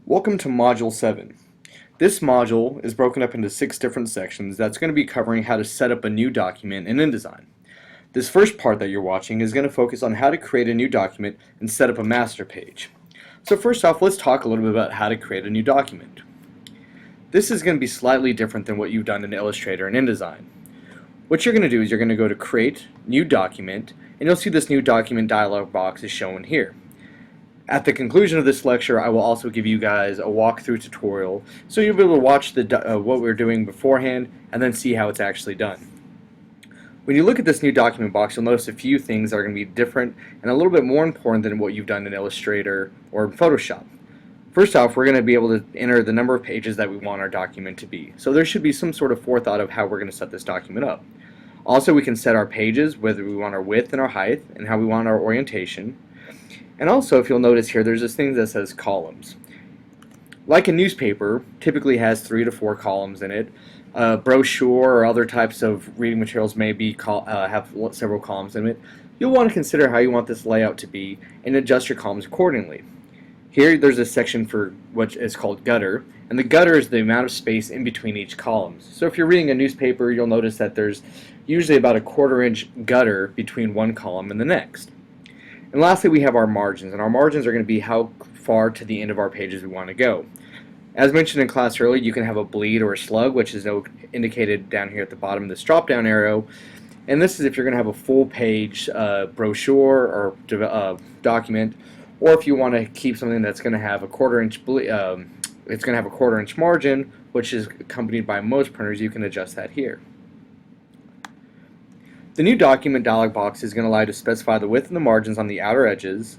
Welcome to Module 7. This module is broken up into 6 different sections that's going to be covering how to set up a new document in InDesign. This first part that you're watching is going to focus on how to create a new document and set up a master page. So first off, let's talk a little bit about how to create a new document. This is going to be slightly different than what you've done in Illustrator and InDesign. What you're going to do is you're going to go to Create, New Document, and you'll see this New Document dialog box is shown here. At the conclusion of this lecture, I will also give you guys a walkthrough tutorial, so you'll be able to watch what we're doing beforehand and then see how it's actually done. When you look at this new document box, you'll notice a few things that are going to be different and a little bit more important than what you've done in Illustrator or in Photoshop. First off, we're going to be able to enter the number of pages that we want our document to be. So there should be some sort of forethought of how we're going to set this document up. Also, we can set our pages, whether we want our width and our height, and how we want our orientation. And also, if you'll notice here, there's this thing that says columns. Like a newspaper, typically has 3 to 4 columns in it. A brochure or other types of reading materials may be have several columns in it. You'll want to consider how you want this layout to be and adjust your columns accordingly. Here, there's a section for what is called gutter, and the gutter is the amount of space in between each column. So if you're reading a newspaper, you'll notice that there's usually about a 1/4 inch gutter between one column and the next. And lastly, we have our margins, and our margins are going to be how far to the end of our pages we want to go. As mentioned in class earlier, you can have a bleed or a slug, which is indicated down here at the bottom of this drop-down arrow. And this is if you're going to have a full-page brochure or document, or if you want to keep something that's going to have a 1/4 inch it's going to have a 1/4 inch margin, which is accompanied by most printers. You can adjust that here. The new document dialog box is going to allow you to specify the width and the margins on the outer edges.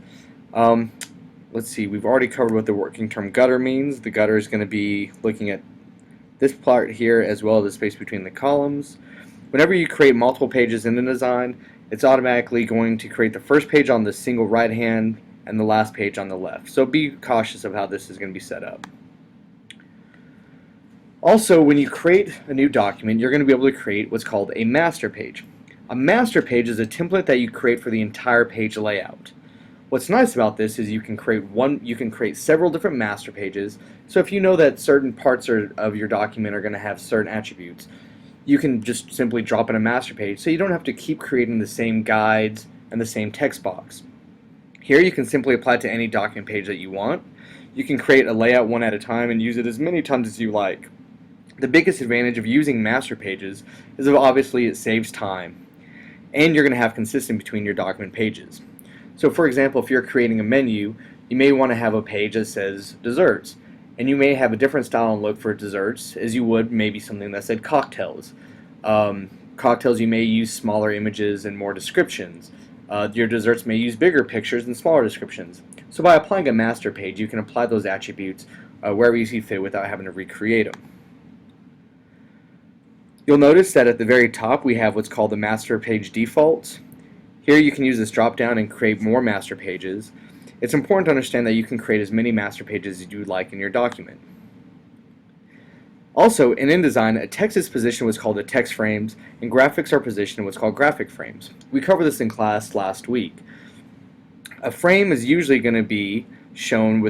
Let's see, we've already covered what the working term gutter means. The gutter is going to be looking at this part here as well as the space between the columns. Whenever you create multiple pages in InDesign, it's automatically going to create the first page on the single right hand and the last page on the left. So be cautious of how this is going to be set up. Also, when you create a new document, you're going to be able to create what's called a master page. A master page is a template that you create for the entire page layout. What's nice about this is you can create several different master pages. So if you know that certain parts of your document are going to have certain attributes, you can just simply drop in a master page so you don't have to keep creating the same guides and the same text box. Here you can simply apply it to any document page that you want. You can create a layout one at a time and use it as many times as you like. The biggest advantage of using master pages is that obviously it saves time, and you're going to have consistency between your document pages. So for example, if you're creating a menu, you may want to have a page that says desserts, and you may have a different style and look for desserts as you would maybe something that said cocktails. Cocktails, you may use smaller images and more descriptions. Your desserts may use bigger pictures and smaller descriptions. So by applying a master page, you can apply those attributes wherever you see fit without having to recreate them. You'll notice that at the very top we have what's called the master page defaults. Here you can use this drop down and create more master pages. It's important to understand that you can create as many master pages as you'd like in your document. Also, in InDesign, a text is positioned what's called the text frames, and graphics are positioned in what's called graphic frames. We covered this in class last week. A frame is usually going to be shown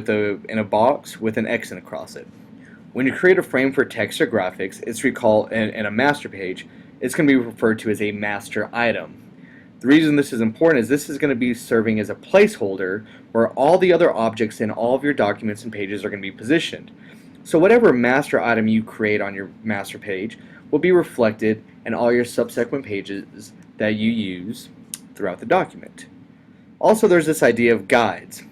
in a box with an X across it. When you create a frame for text or graphics, it's in a master page, it's going to be referred to as a master item. The reason this is important is this is going to be serving as a placeholder where all the other objects in all of your documents and pages are going to be positioned. So whatever master item you create on your master page will be reflected in all your subsequent pages that you use throughout the document. Also, there's this idea of guides.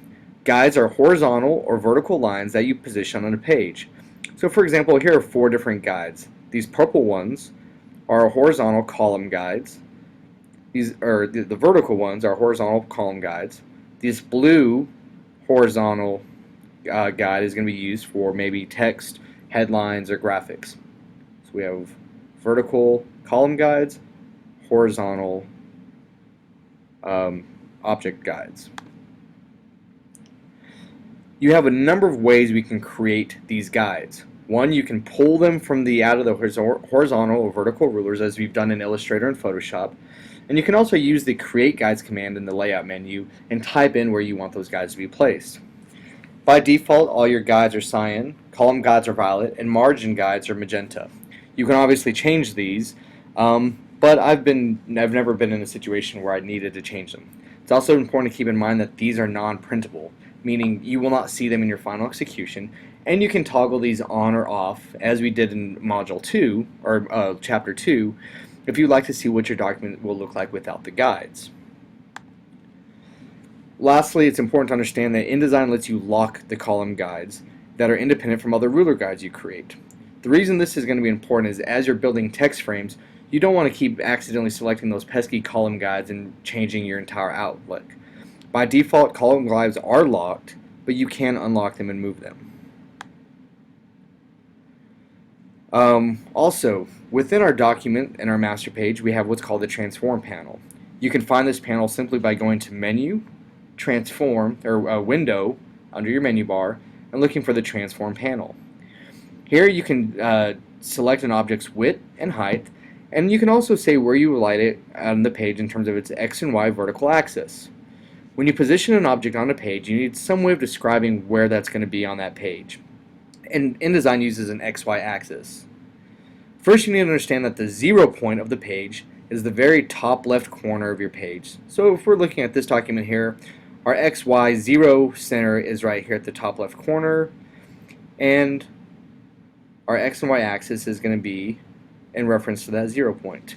Guides are horizontal or vertical lines that you position on a page. So for example, here are 4 different guides. These purple ones are horizontal column guides. The vertical ones are horizontal column guides. This blue horizontal guide is going to be used for maybe text, headlines, or graphics. So we have vertical column guides, horizontal object guides. You have a number of ways we can create these guides. One, you can pull them from out of the horizontal or vertical rulers as we've done in Illustrator and Photoshop. And you can also use the Create Guides command in the Layout menu and type in where you want those guides to be placed. By default, all your guides are cyan, column guides are violet, and margin guides are magenta. You can obviously change these, but I've never been in a situation where I needed to change them. It's also important to keep in mind that these are non-printable, meaning you will not see them in your final execution, and you can toggle these on or off, as we did in Module 2, or Chapter 2, if you'd like to see what your document will look like without the guides. Lastly, it's important to understand that InDesign lets you lock the column guides that are independent from other ruler guides you create. The reason this is going to be important is as you're building text frames, you don't want to keep accidentally selecting those pesky column guides and changing your entire outlook. By default, column guides are locked, but you can unlock them and move them. Also, within our document and our master page, we have what's called the Transform panel. You can find this panel simply by going to Menu, Transform, or Window under your menu bar, and looking for the Transform panel. Here you can select an object's width and height, and you can also say where you would like it on the page in terms of its X and Y vertical axis. When you position an object on a page, you need some way of describing where that's going to be on that page. And InDesign uses an XY axis. First, you need to understand that the 0 point of the page is the very top left corner of your page. So if we're looking at this document here, our XY 0 center is right here at the top left corner, and our X and Y axis is going to be in reference to that 0 point.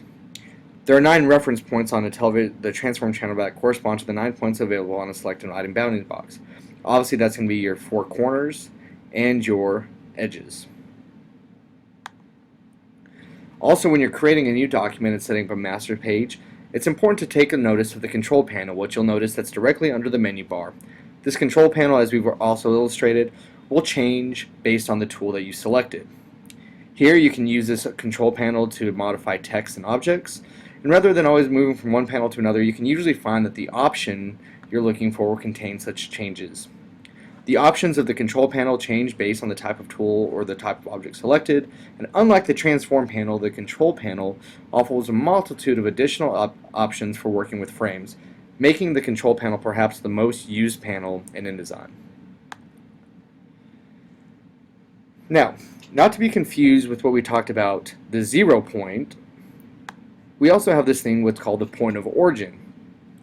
There are 9 reference points on the transform channel that correspond to the 9 points available on a selected item bounding box. Obviously, that's going to be your 4 corners and your edges. Also, when you're creating a new document and setting up a master page, it's important to take a notice of the control panel, which you'll notice that's directly under the menu bar. This control panel, as we've also illustrated, will change based on the tool that you selected. Here you can use this control panel to modify text and objects, and rather than always moving from one panel to another, you can usually find that the option you're looking for will contain such changes. The options of the control panel change based on the type of tool or the type of object selected, and unlike the transform panel, the control panel offers a multitude of additional options for working with frames, making the control panel perhaps the most used panel in InDesign. Now, not to be confused with what we talked about, the 0 point, we also have this thing what's called the point of origin,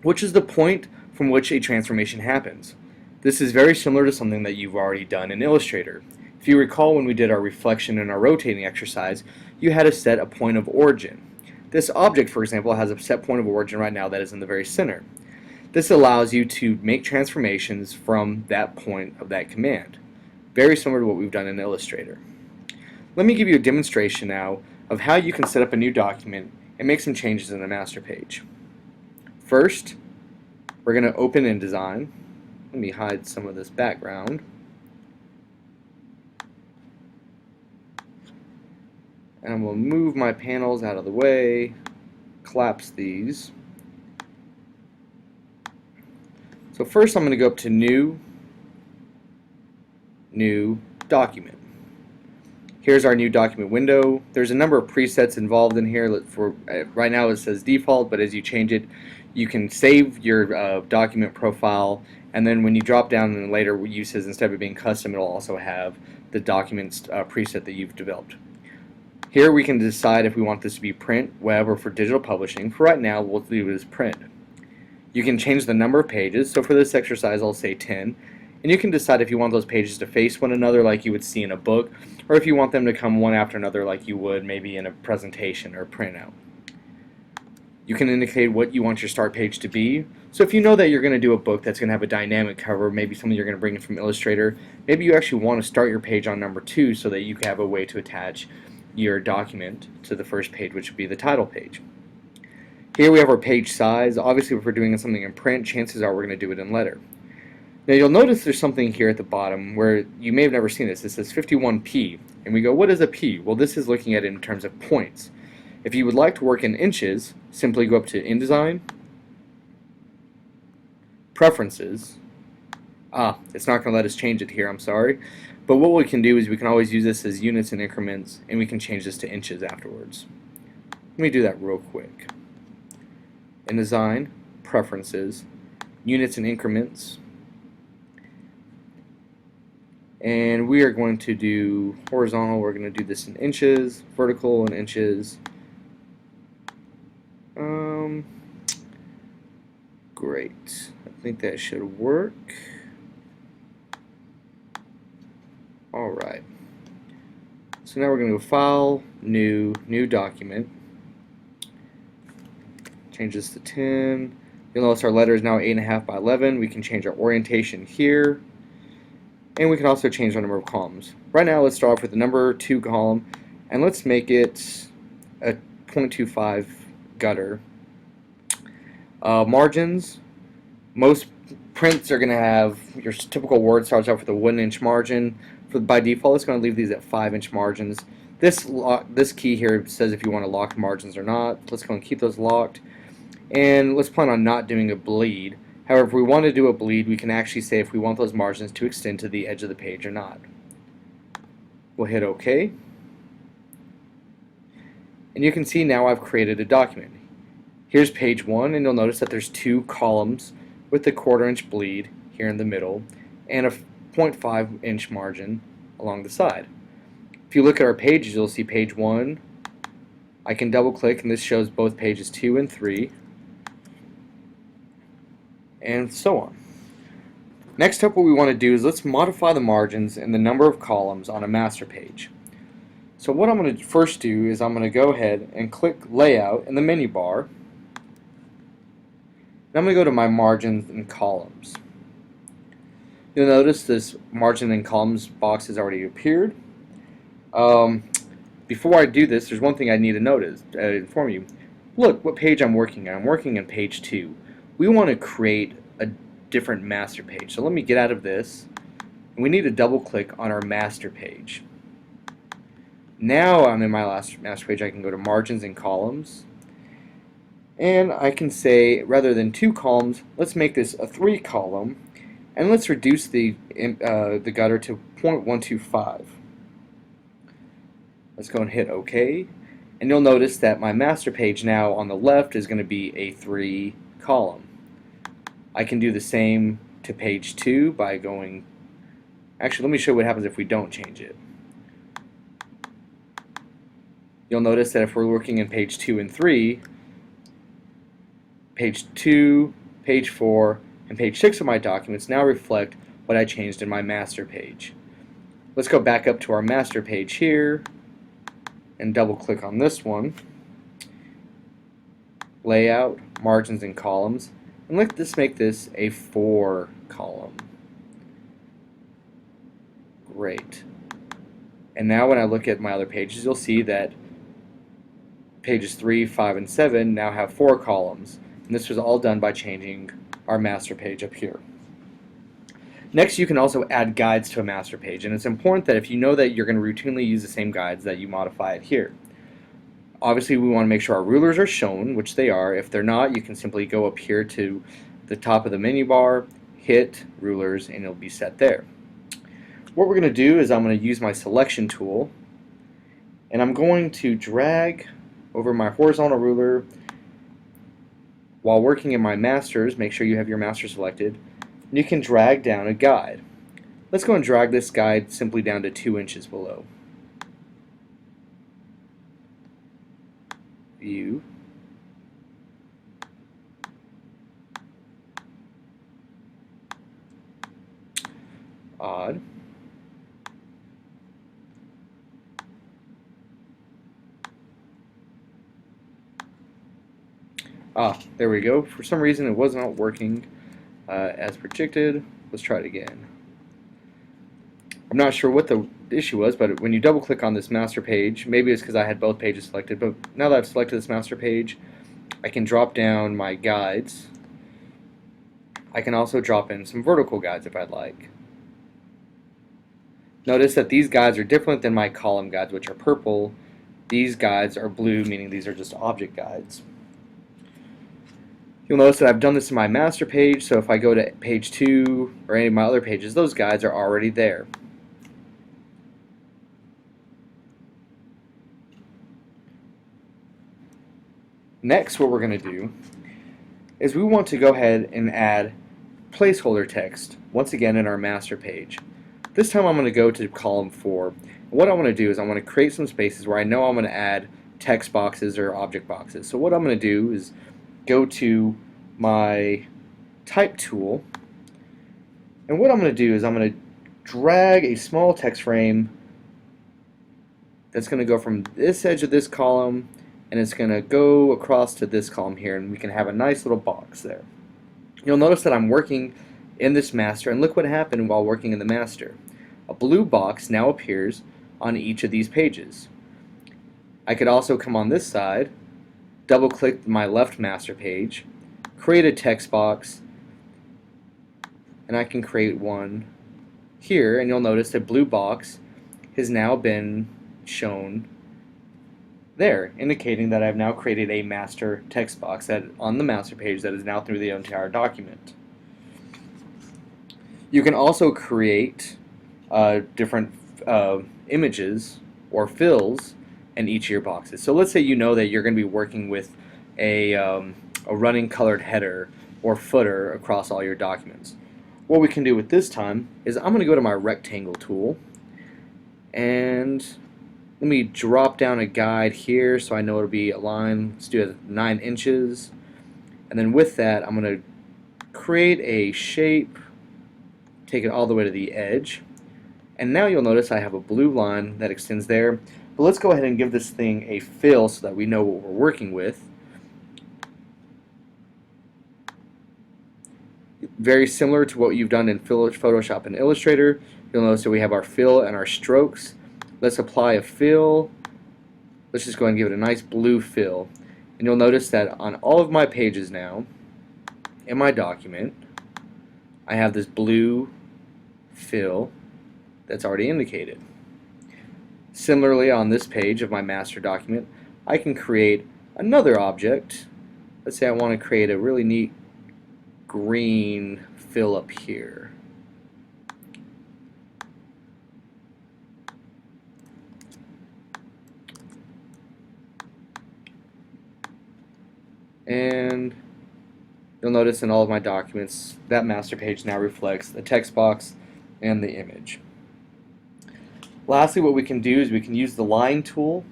which is the point from which a transformation happens. This is very similar to something that you've already done in Illustrator. If you recall when we did our reflection and our rotating exercise, you had to set a point of origin. This object, for example, has a set point of origin right now that is in the very center. This allows you to make transformations from that point of that command. Very similar to what we've done in Illustrator. Let me give you a demonstration now of how you can set up a new document and make some changes in the master page. First, we're going to open InDesign. Let me hide some of this background. And we'll move my panels out of the way, collapse these. So first I'm going to go up to New Document. Here's our new document window. There's a number of presets involved in here. Right now it says default, but as you change it, you can save your document profile, and then when you drop down in later uses, instead of it being custom, it'll also have the documents preset that you've developed. Here we can decide if we want this to be print, web, or for digital publishing. For right now, we'll leave it as print. You can change the number of pages, so for this exercise I'll say 10, and you can decide if you want those pages to face one another like you would see in a book, or if you want them to come one after another like you would maybe in a presentation or printout. You can indicate what you want your start page to be. So if you know that you're going to do a book that's going to have a dynamic cover, maybe something you're going to bring in from Illustrator, maybe you actually want to start your page on number 2 so that you can have a way to attach your document to the first page, which would be the title page. Here we have our page size. Obviously, if we're doing something in print, chances are we're going to do it in letter. Now you'll notice there's something here at the bottom where you may have never seen this. It says 51p, and we go, what is a p? Well, this is looking at it in terms of points. If you would like to work in inches, simply go up to InDesign, Preferences. It's not going to let us change it here, I'm sorry. But what we can do is we can always use this as units and increments, and we can change this to inches afterwards. Let me do that real quick. InDesign, Preferences, Units and Increments. And we are going to do horizontal, we're going to do this in inches, vertical in inches. Great. I think that should work. Alright. So now we're going to go File, New Document. Change this to 10. You'll notice our letter is now 8.5 by 11. We can change our orientation here. And we can also change our number of columns. Right now, let's start off with the number 2 column, and let's make it a 0.25 gutter. Margins. Most prints are going to have your typical Word starts off with a 1-inch margin. By default, it's going to leave these at 5-inch margins. This key here says if you want to lock margins or not. Let's go and keep those locked. And let's plan on not doing a bleed. However, if we want to do a bleed, we can actually say if we want those margins to extend to the edge of the page or not. We'll hit OK. And you can see now I've created a document. Here's page 1, and you'll notice that there's 2 columns with the 1/4-inch bleed here in the middle and a 0.5-inch margin along the side. If you look at our pages, you'll see page 1. I can double click, and this shows both pages 2 and 3. And so on. Next up, what we want to do is let's modify the margins and the number of columns on a master page. So what I'm going to first do is I'm going to go ahead and click Layout in the menu bar. And I'm going to go to my margins and columns. You'll notice this margin and columns box has already appeared. Before I do this, there's one thing I need to inform you. Look what page I'm working on. I'm working on page 2. We want to create a different master page. So let me get out of this. And we need to double click on our master page. Now I'm in my last master page. I can go to margins and columns. And I can say, rather than 2 columns, let's make this a 3 column. And let's reduce the gutter to 0.125. Let's go and hit OK. And you'll notice that my master page now on the left is going to be a 3 column. I can do the same to page 2 by going... Actually, let me show you what happens if we don't change it. You'll notice that if we're working in page 2 and 3, page 2, page 4, and page 6 of my documents now reflect what I changed in my master page. Let's go back up to our master page here and double click on this one. Layout, margins and columns, and let's make this a 4 column. Great. And now when I look at my other pages, you'll see that pages 3, 5, and 7 now have 4 columns. And this was all done by changing our master page up here. Next, you can also add guides to a master page, and it's important that if you know that you're going to routinely use the same guides, that you modify it here. Obviously, we want to make sure our rulers are shown, which they are. If they're not, you can simply go up here to the top of the menu bar, hit rulers, and it'll be set there. What we're going to do is I'm going to use my selection tool, and I'm going to drag over my horizontal ruler. While working in my masters, make sure you have your master selected, and you can drag down a guide. Let's go and drag this guide simply down to 2 inches below. View. Odd. There we go. For some reason it was not working as predicted. Let's try it again. I'm not sure what the issue was, but when you double click on this master page, maybe it's because I had both pages selected, but now that I've selected this master page, I can drop down my guides. I can also drop in some vertical guides if I'd like. Notice that these guides are different than my column guides, which are purple. These guides are blue, meaning these are just object guides. You'll notice that I've done this in my master page, so if I go to page 2 or any of my other pages, those guides are already there. Next, what we're going to do is we want to go ahead and add placeholder text once again in our master page. This time I'm going to go to column 4. What I want to do is I want to create some spaces where I know I'm going to add text boxes or object boxes. So what I'm going to do is go to my type tool, and what I'm going to do is I'm going to drag a small text frame that's going to go from this edge of this column, and it's going to go across to this column here, and we can have a nice little box there. You'll notice that I'm working in this master, and look what happened while working in the master. A blue box now appears on each of these pages. I could also come on this side, double click my left master page, create a text box, and I can create one here, and you'll notice that blue box has now been shown there, indicating that I've now created a master text box that on the master page that is now through the entire document. You can also create different images or fills in each of your boxes. So let's say you know that you're going to be working with a running colored header or footer across all your documents. What we can do with this time is I'm going to go to my rectangle tool, and let me drop down a guide here so I know it'll be aligned. Let's do it at 9 inches. And then with that, I'm going to create a shape, take it all the way to the edge. And now you'll notice I have a blue line that extends there. But let's go ahead and give this thing a fill so that we know what we're working with. Very similar to what you've done in Photoshop and Illustrator. You'll notice that we have our fill and our strokes. Let's apply a fill. Let's just go ahead and give it a nice blue fill. And you'll notice that on all of my pages now, in my document, I have this blue fill that's already indicated. Similarly, on this page of my master document, I can create another object. Let's say I want to create a really neat green fill up here. And you'll notice in all of my documents that master page now reflects the text box and the image. Lastly, what we can do is we can use the line tool,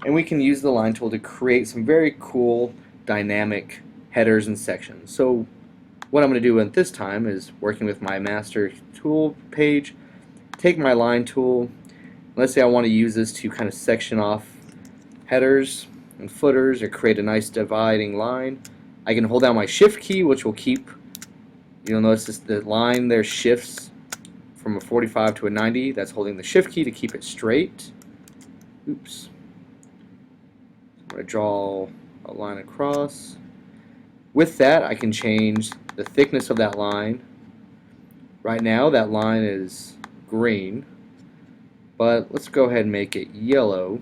and we can use the line tool to create some very cool dynamic headers and sections. So what I'm going to do at this time is, working with my master tool page, take my line tool. Let's say I want to use this to kind of section off headers and footers or create a nice dividing line. I can hold down my shift key, which will keep, you'll notice the line there shifts from a 45 to a 90. That's holding the shift key to keep it straight. Oops. I'm going to draw a line across. With that, I can change the thickness of that line. Right now that line is green, but let's go ahead and make it yellow.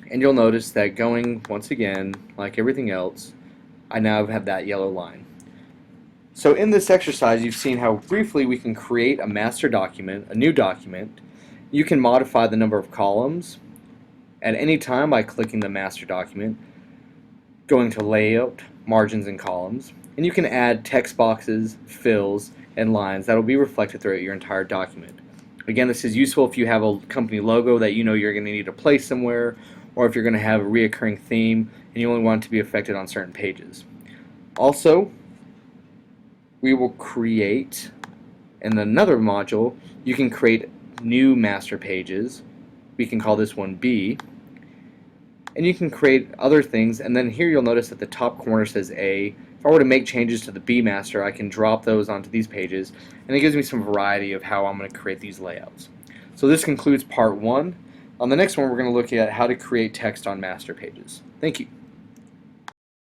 And you'll notice that going, once again, like everything else, I now have that yellow line. So in this exercise, you've seen how briefly we can create a master document, a new document. You can modify the number of columns at any time by clicking the master document, going to Layout, Margins, and Columns, and you can add text boxes, fills, and lines that will be reflected throughout your entire document. Again, this is useful if you have a company logo that you know you're going to need to place somewhere, or if you're going to have a reoccurring theme and you only want it to be affected on certain pages. Also, we will create, in another module, you can create new master pages. We can call this one B. And you can create other things, and then here you'll notice that the top corner says A. If I were to make changes to the B master, I can drop those onto these pages, and it gives me some variety of how I'm going to create these layouts. So this concludes part 1. On the next one, we're going to look at how to create text on master pages. Thank you.